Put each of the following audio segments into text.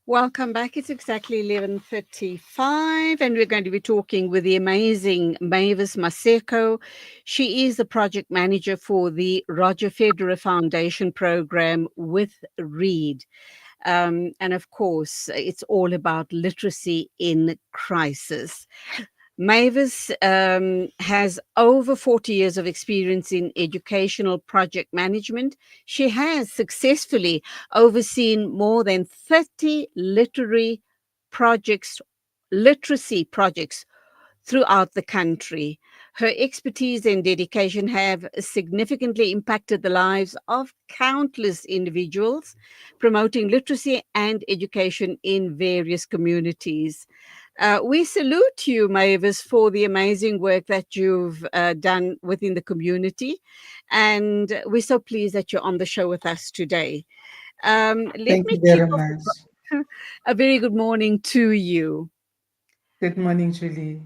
Welcome back. It's exactly 11:35, and we're going to be talking with the amazing Mavis Maseko. She is the project manager for the Rodger Federer Foundation program with Read. And of course, it's all about literacy in crisis. Mavis has over 40 years of experience in educational project management. She has successfully overseen more than 30 literacy projects throughout the country. Her expertise and dedication have significantly impacted the lives of countless individuals, promoting literacy and education in various communities. We salute you, Mavis, for the amazing work that you've done within the community. And we're so pleased that you're on the show with us today. Let Thank me you kick very off much. a very good morning to you. Good morning, Julie.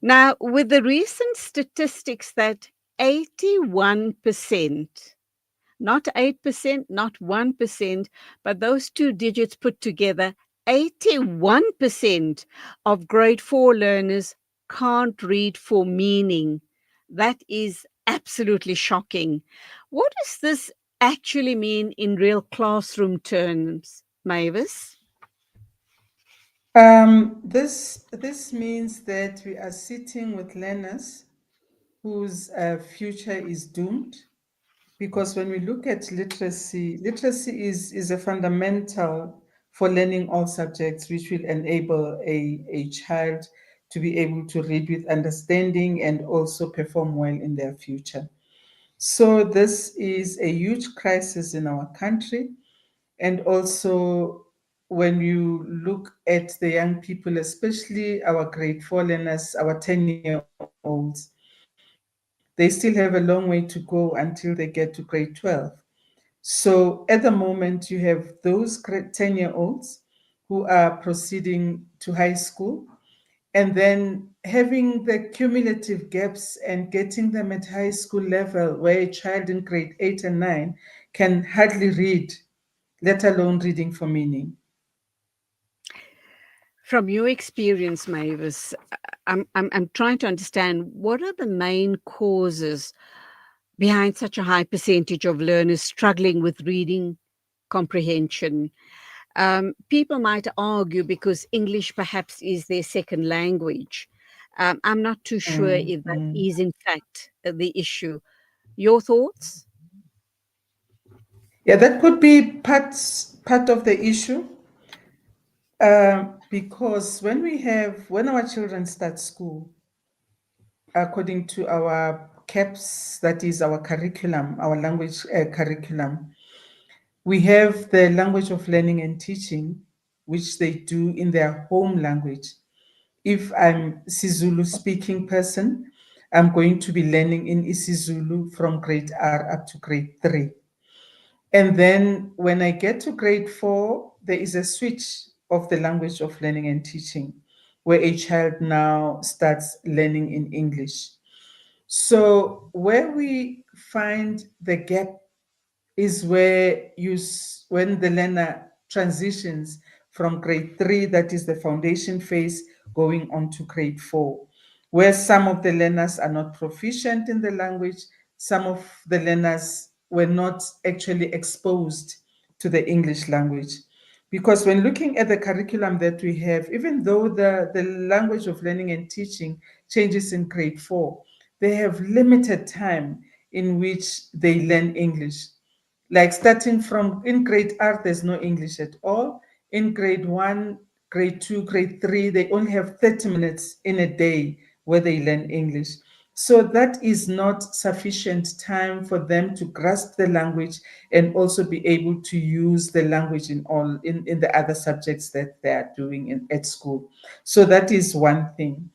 Now, with the recent statistics that 81%, not 8%, not 1%, but those two digits put together, 81% of grade 4 learners can't read for meaning. That is absolutely shocking. What does this actually mean in real classroom terms, Mavis? This means that we are sitting with learners whose future is doomed, because when we look at literacy is a fundamental for learning all subjects, which will enable a child to be able to read with understanding and also perform well in their future. So this is a huge crisis in our country. And also, when you look at the young people, especially our grade 4 learners, our 10-year-olds, they still have a long way to go until they get to grade 12. So at the moment, you have those 10-year-olds who are proceeding to high school, and then having the cumulative gaps and getting them at high school level where a child in grade 8 and 9 can hardly read, let alone reading for meaning. From your experience, Mavis, I'm trying to understand what are the main causes behind such a high percentage of learners struggling with reading comprehension. People might argue because English perhaps is their second language. I'm not too sure Mm, if that mm. is, in fact, the issue. Your thoughts? Yeah, that could be part of the issue, because when our children start school, according to our CAPS, that is our curriculum, our language curriculum, we have the language of learning and teaching, which they do in their home language. If I'm isiZulu speaking person, I'm going to be learning in isiZulu from grade R up to grade 3. And then when I get to grade 4, there is a switch of the language of learning and teaching, where a child now starts learning in English. So where we find the gap is where when the learner transitions from grade 3, that is the foundation phase, going on to grade 4, where some of the learners are not proficient in the language, some of the learners were not actually exposed to the English language. Because when looking at the curriculum that we have, even though the language of learning and teaching changes in grade 4, they have limited time in which they learn English. Like starting from in grade R, there's no English at all. In grade 1, grade 2, grade 3, they only have 30 minutes in a day where they learn English. So that is not sufficient time for them to grasp the language and also be able to use the language in the other subjects that they are doing at school. So that is one thing.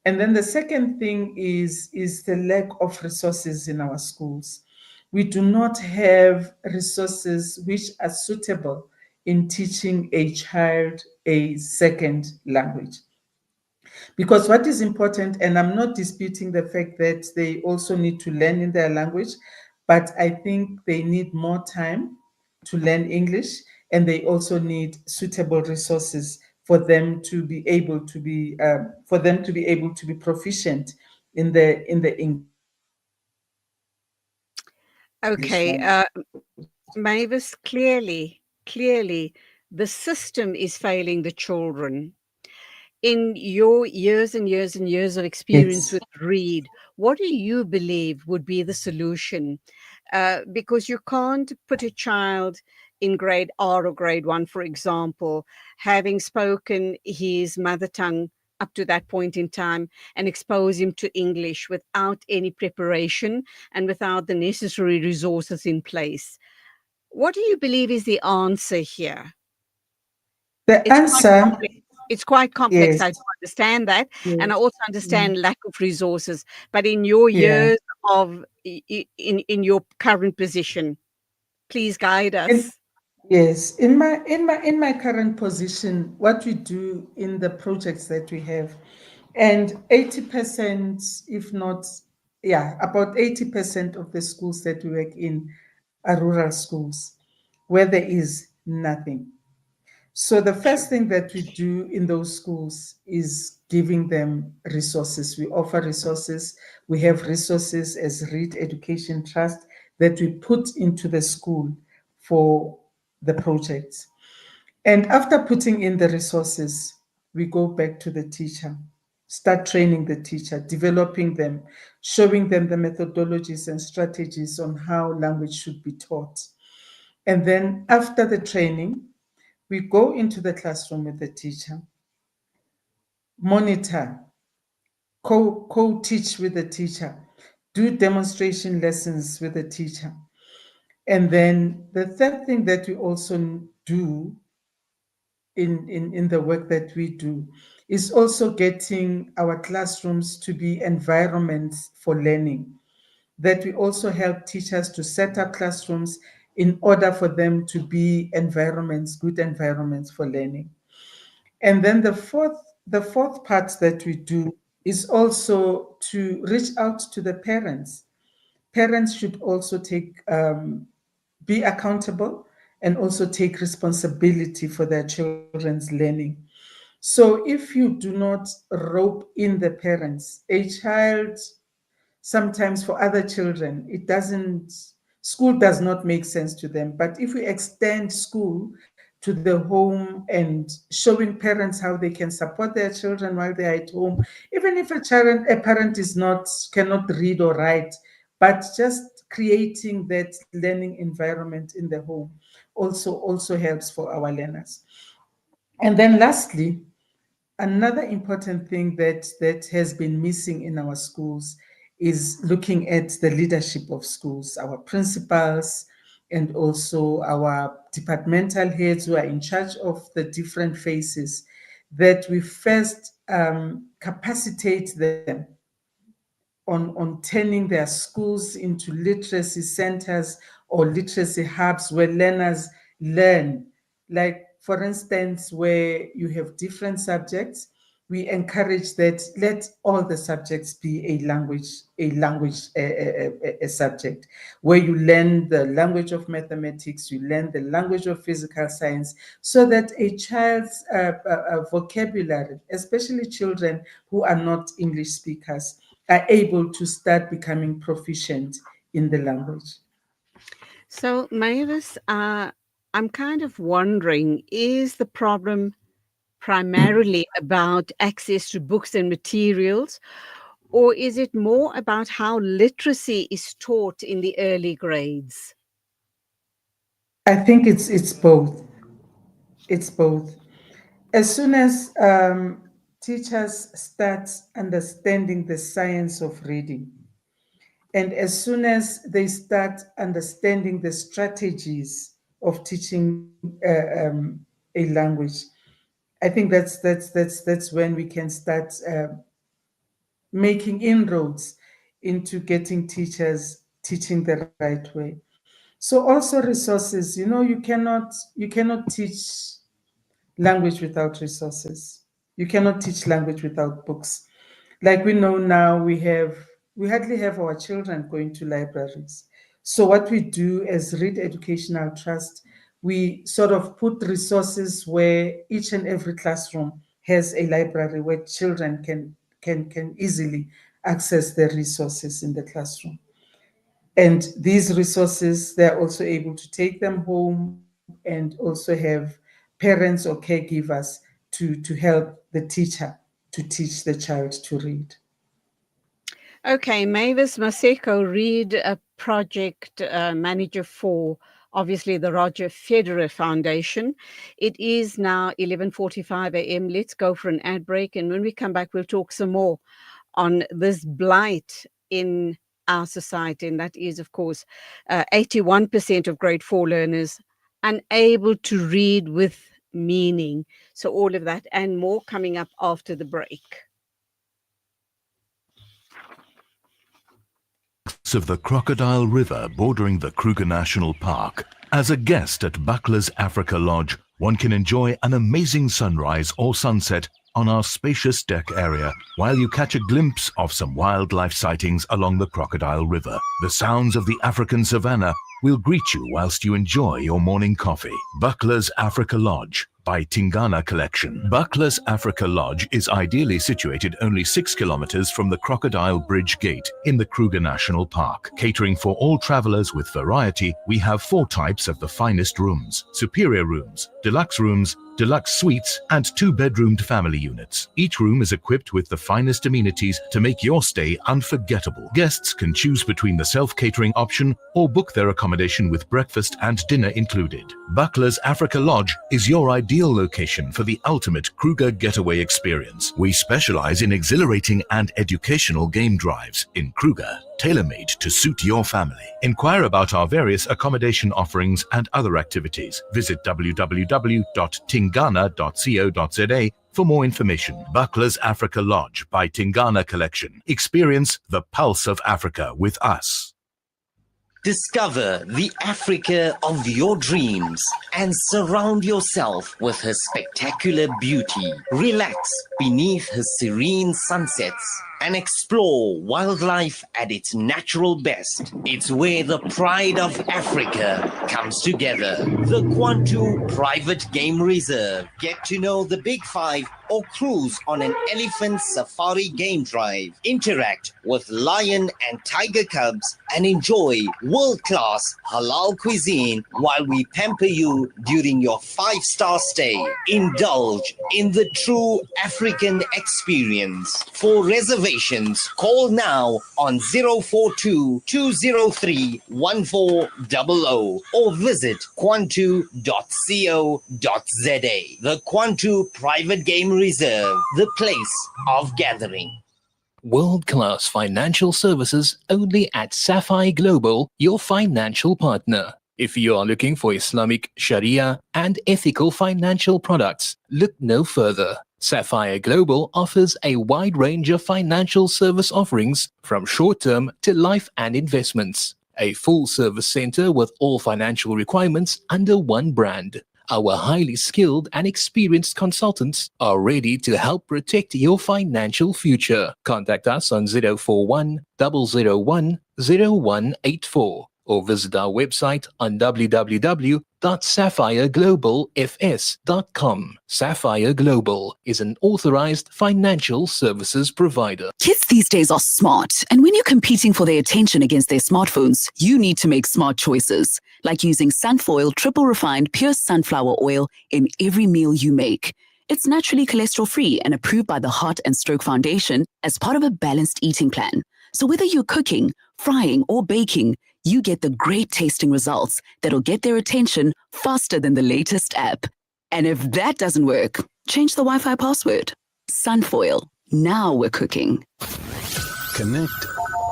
And then the second thing is the lack of resources in our schools. We do not have resources which are suitable in teaching a child a second language. Because what is important, and I'm not disputing the fact that they also need to learn in their language, but I think they need more time to learn English. and they also need suitable resources for them to be able to be proficient in the English Okay, language. Mavis, clearly, the system is failing the children. In your years and years and years of experience Yes. with Read, what do you believe would be the solution? Because you can't put a child in grade R or grade one, for example, having spoken his mother tongue up to that point in time and expose him to English without any preparation and without the necessary resources in place. What do you believe is the answer here? The It's quite answer, complex. It's quite complex. yes, I do understand that, and I yes, also mm, understand lack of resources. But in your yeah. years of in your current position, please guide In, us. yes, in my current position, what we do in the projects that we have, and 80%, if not, yeah, about 80% of the schools that we work in are rural schools where there is nothing. So the Sure. first thing that we do in those schools is giving them resources. We offer resources. We have resources as Read Education Trust that we put into the school for the projects. And after putting in the resources, we go back to the teacher, start training the teacher, developing them, showing them the methodologies and strategies on how language should be taught. And then after the training, we go into the classroom with the teacher, monitor, co-teach with the teacher, do demonstration lessons with the teacher. And then the third thing that we also do in the work that we do is also getting our classrooms to be environments for learning, that we also help teachers to set up classrooms in order for them to be environments, good environments for learning. And then the fourth part that we do is also to reach out to the parents. Parents should also be accountable and also take responsibility for their children's learning. So if you do not rope in the parents, a child, sometimes for other children, school does not make sense to them. But if we extend school to the home and showing parents how they can support their children while they're at home, even if a parent cannot read or write, but just creating that learning environment in the home also helps for our learners. And then lastly, another important thing that has been missing in our schools is looking at the leadership of schools, our principals, and also our departmental heads who are in charge of the different phases, that we first capacitate them on turning their schools into literacy centers or literacy hubs where learners learn. Like, for instance, where you have different subjects, we encourage that let all the subjects be a subject where you learn the language of mathematics, you learn the language of physical science, so that a child's vocabulary, especially children who are not English speakers, are able to start becoming proficient in the language. So, Mavis, I'm kind of wondering, is the problem primarily about access to books and materials, or is it more about how literacy is taught in the early grades? I think it's both. It's both. As soon as teachers start understanding the science of reading, and as soon as they start understanding the strategies of teaching a language, I think that's when we can start making inroads into getting teachers teaching the right way. So also resources, you cannot teach language without resources. You cannot teach language without books. Like we know now, we hardly have our children going to libraries. So what we do as Read Educational Trust, we sort of put resources where each and every classroom has a library where children can easily access the resources in the classroom. And these resources, they're also able to take them home and also have parents or caregivers to help the teacher to teach the child to read. Okay, Mavis Maseko, read a project manager for obviously the Rodger Federer Foundation. It is now 11:45 a.m. Let's go for an ad break, and when we come back, we'll talk some more on this blight in our society, and that is, of course, 81% of grade 4 learners unable to read with meaning. So all of that and more coming up after the break. Of the Crocodile River bordering the Kruger National Park. As a guest at Buckler's Africa Lodge, one can enjoy an amazing sunrise or sunset on our spacious deck area while you catch a glimpse of some wildlife sightings along the Crocodile River. The sounds of the African savanna will greet you whilst you enjoy your morning coffee. Buckler's Africa Lodge by Tingana Collection. Buckler's Africa Lodge is ideally situated only 6 kilometers from the Crocodile Bridge Gate in the Kruger National Park. Catering for all travelers with variety, we have 4 types of the finest rooms: superior rooms, deluxe suites, and 2-bedroomed family units. Each room is equipped with the finest amenities to make your stay unforgettable. Guests can choose between the self-catering option or book their accommodation with breakfast and dinner included. Buckler's Africa Lodge is your ideal location for the ultimate Kruger getaway experience. We specialize in exhilarating and educational game drives in Kruger, tailor-made to suit your family. Inquire about our various accommodation offerings and other activities. Visit www.tingana.co.za for more information. Buckler's Africa Lodge by Tingana Collection. Experience the pulse of Africa with us. Discover the Africa of your dreams and surround yourself with her spectacular beauty. Relax beneath her serene sunsets and explore wildlife at its natural best. It's where the pride of Africa comes together. The Kwantu Private Game Reserve. Get to know the Big Five or cruise on an elephant safari game drive. Interact with lion and tiger cubs and enjoy world-class halal cuisine while we pamper you during your 5-star stay. Indulge in the true African experience. For reservations, call now on 042-203-1400 or visit kwantu.co.za. The Kwantu Private Game Reserve, the place of gathering. World-class financial services only at Sapphire Global, your financial partner. If you are looking for Islamic, Sharia, and ethical financial products, look no further. Sapphire Global offers a wide range of financial service offerings from short-term to life and investments. A full-service center with all financial requirements under one brand. Our highly skilled and experienced consultants are ready to help protect your financial future. Contact us on 041 001 0184 or visit our website on www.sapphireglobalfs.com. Sapphire Global is an authorized financial services provider. Kids these days are smart, and when you're competing for their attention against their smartphones, you need to make smart choices, like using Sunfoil triple refined pure sunflower oil in every meal you make. It's naturally cholesterol-free and approved by the Heart and Stroke Foundation as part of a balanced eating plan. So whether you're cooking, frying, or baking, you get the great tasting results that'll get their attention faster than the latest app. And if that doesn't work, change the Wi-Fi password. Sunfoil. Now we're cooking. Connect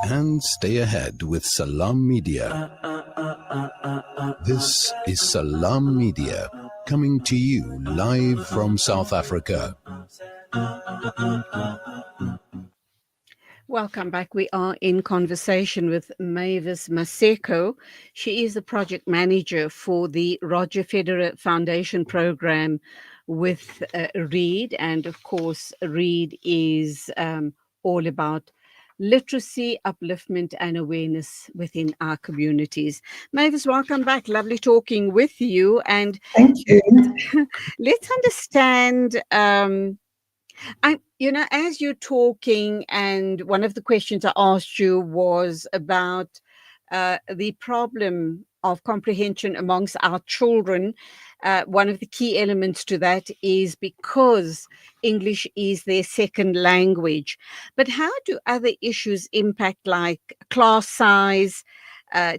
and stay ahead with Salam Media. This is Salam Media, coming to you live from South Africa. Welcome back. We are in conversation with Mavis Maseko. She is the project manager for the Rodger Federer Foundation program with READ. And of course, READ is all about literacy, upliftment, and awareness within our communities. Mavis, welcome back. Lovely talking with you. And Thank you. let's understand. As you're talking, and one of the questions I asked you was about the problem of comprehension amongst our children. One of the key elements to that is because English is their second language. But how do other issues impact, like class size,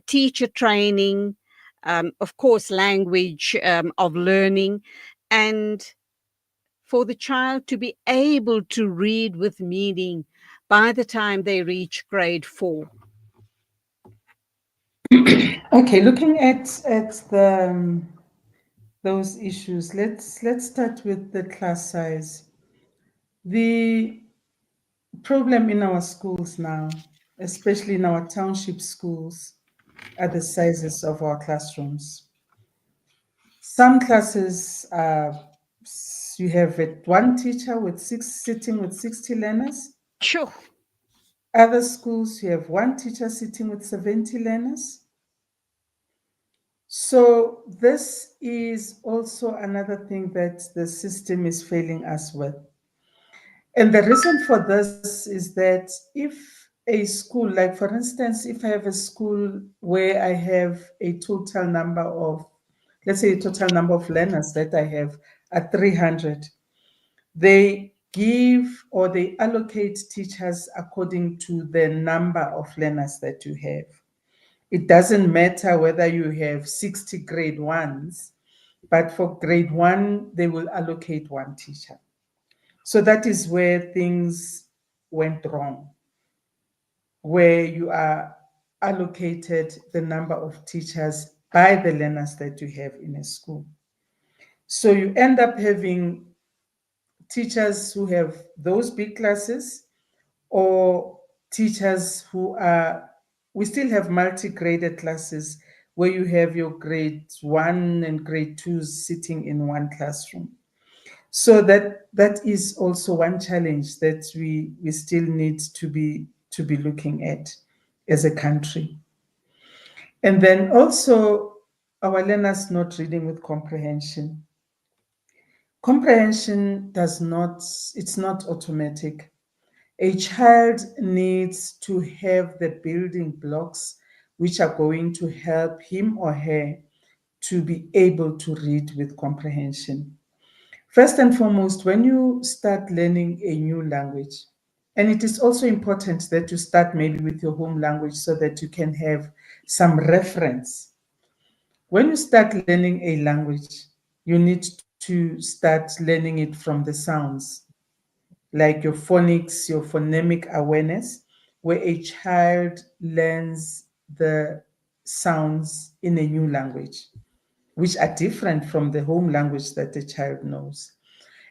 teacher training, of course, language of learning, and for the child to be able to read with meaning by the time they reach grade 4? Okay, looking at the those issues, let's start with the class size. The problem in our schools now, especially in our township schools, are the sizes of our classrooms. Some classes you have one teacher with sitting with 60 learners. Sure. Other schools you have one teacher sitting with 70 learners. So this is also another thing that the system is failing us with. And the reason for this is that if a school, like for instance, if I have a school where I have a total number of, let's say a total number of learners that I have at 300, they give or they allocate teachers according to the number of learners that you have. It doesn't matter whether you have 60 grade ones, but for grade 1, they will allocate one teacher. So that is where things went wrong, where you are allocated the number of teachers by the learners that you have in a school. So you end up having teachers who have those big classes, or teachers who are, we still have multi-graded classes where you have your grade 1 and grade 2s sitting in one classroom. So that is also one challenge that we still need to be looking at as a country. And then also our learners not reading with comprehension. Comprehension it's not automatic. A child needs to have the building blocks which are going to help him or her to be able to read with comprehension. First and foremost, when you start learning a new language, and it is also important that you start maybe with your home language so that you can have some reference. When you start learning a language, you need to start learning it from the sounds, like your phonics, your phonemic awareness, where a child learns the sounds in a new language, which are different from the home language that the child knows.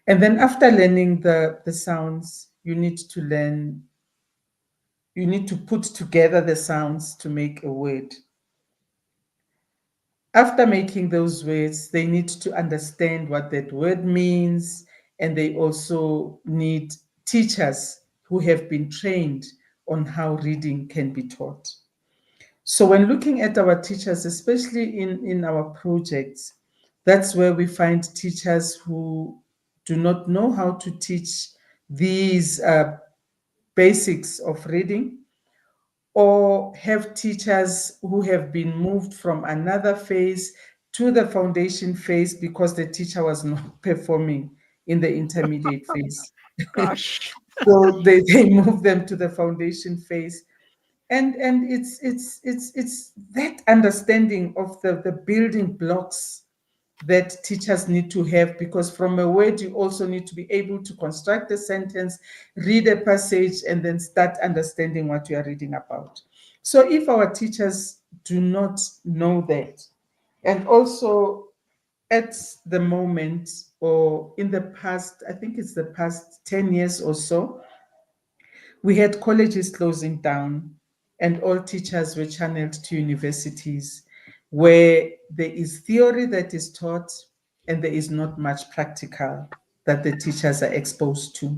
And then after learning the sounds, you need to put together the sounds to make a word. After making those words, they need to understand what that word means, and they also need teachers who have been trained on how reading can be taught. So when looking at our teachers, especially in our projects, that's where we find teachers who do not know how to teach these basics of reading, or have teachers who have been moved from another phase to the foundation phase because the teacher was not performing in the intermediate phase. Gosh. So they move them to the foundation phase. And it's that understanding of the building blocks that teachers need to have, because from a word you also need to be able to construct a sentence, read a passage, and then start understanding what you are reading about. So if our teachers do not know that, and also at the moment, or in the past, I think it's the past 10 years or so, we had colleges closing down and all teachers were channeled to universities, where there is theory that is taught and there is not much practical that the teachers are exposed to.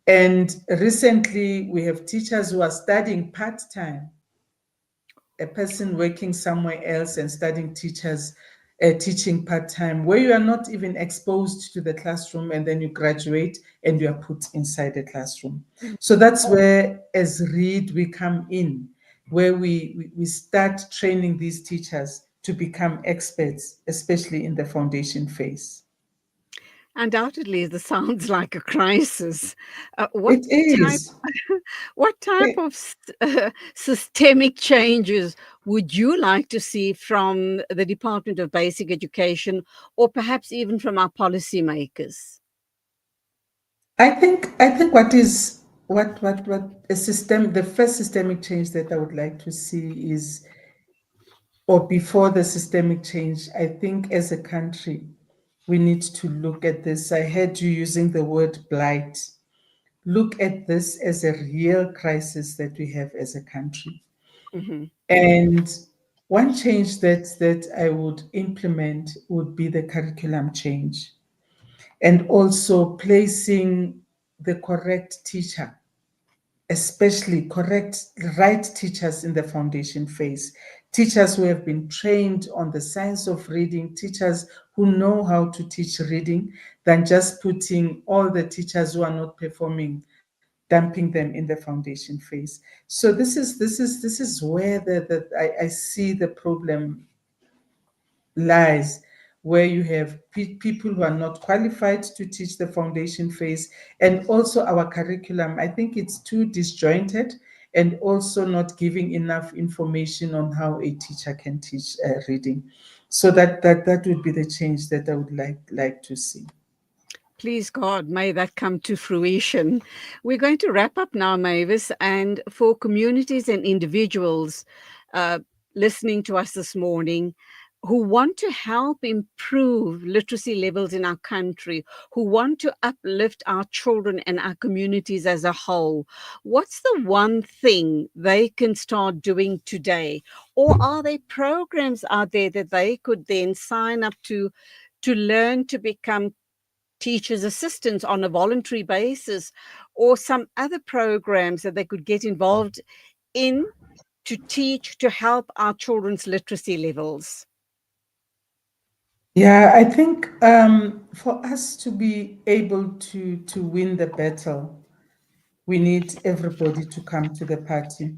And recently, we have teachers who are studying part-time, a person working somewhere else and studying teaching part-time, where you are not even exposed to the classroom, and then you graduate and you are put inside the classroom. So that's where, as READ, we come in, where we start training these teachers to become experts, especially in the foundation phase. Undoubtedly, this sounds like a crisis. What It type is. what type It- of systemic changes would you like to see from the Department of Basic Education, or perhaps even from our policymakers? I think what a system the first systemic change that I would like to see is, or before the systemic change, I think as a country we need to look at this. I heard you using the word blight. Look at this as a real crisis that we have as a country. Mhm. And one change that I would implement would be the curriculum change, and also placing the correct teacher, especially correct, right teachers in the foundation phase, teachers who have been trained on the science of reading, teachers who know how to teach reading, than just putting all the teachers who are not performing, dumping them in the foundation phase. So this is where I see the problem lies, where you have people who are not qualified to teach the foundation phase, and also our curriculum. I think it's too disjointed, and also not giving enough information on how a teacher can teach reading. So that would be the change that I would like to see. Please God, may that come to fruition. We're going to wrap up now, Mavis, and for communities and individuals uh, listening to us this morning who want to help improve literacy levels in our country, who want to uplift our children and our communities as a whole, what's the one thing they can start doing today? Or are there programs out there that they could then sign up to learn to become teachers' assistants on a voluntary basis, or some other programs that they could get involved in to teach to help our children's literacy levels? Yeah, I think for us to be able to win the battle, we need everybody to come to the party.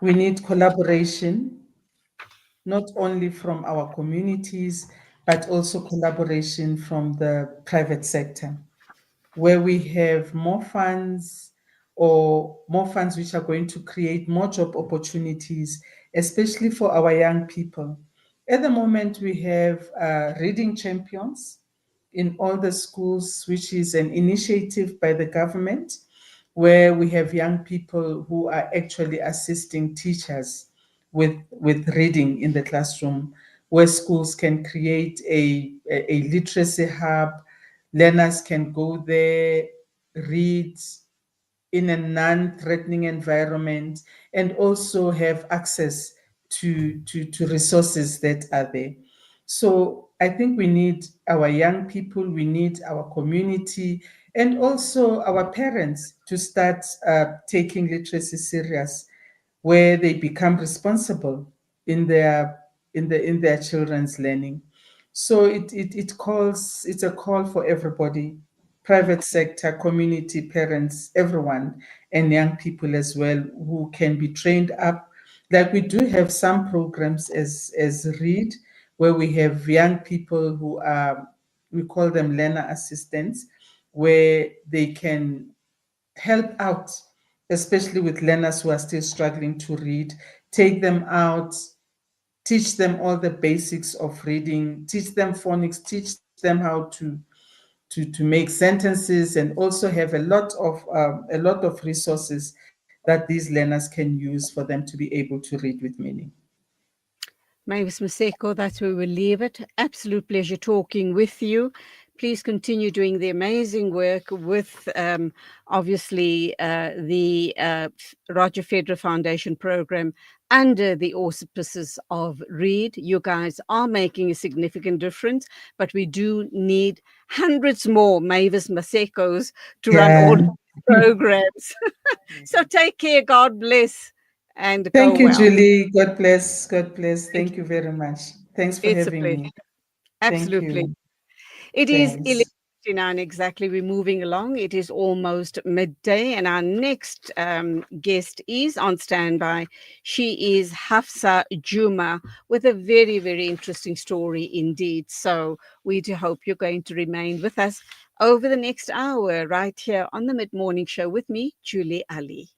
We need collaboration, not only from our communities, but also collaboration from the private sector, where we have more funds, or more funds which are going to create more job opportunities, especially for our young people. At the moment, we have reading champions in all the schools, which is an initiative by the government, where we have young people who are actually assisting teachers with reading in the classroom, where schools can create a literacy hub. Learners can go there, read in a non-threatening environment, and also have access to resources that are there. So I think we need our young people, we need our community, and also our parents to start taking literacy serious, where they become responsible in their children's learning. So it's a call for everybody, private sector, community, parents, everyone, and young people as well, who can be trained up. Like, we do have some programs as READ, where we have young people who are, we call them learner assistants, where they can help out, especially with learners who are still struggling to read, take them out, teach them all the basics of reading, teach them phonics, teach them how to make sentences, and also have a lot of resources that these learners can use for them to be able to read with meaning. Mavis Maseko, that's where we'll leave it. Absolute pleasure talking with you. Please continue doing the amazing work with, obviously, the Rodger Federer Foundation program under the auspices of READ. You guys are making a significant difference, but we do need hundreds more Mavis Masekos to run all Yeah. of programs. So take care. God bless. And Thank go you, well. Julie. God bless. God bless. Thank you very much. Thanks for It's a having pleasure. me. Thank Absolutely. you. It is Thanks. 11:59 exactly. We're moving along. It is almost midday, and our next guest is on standby. She is Hafsa Juma with a very, very interesting story indeed. So we do hope you're going to remain with us over the next hour right here on the Mid Morning Show with me, Julie Ali.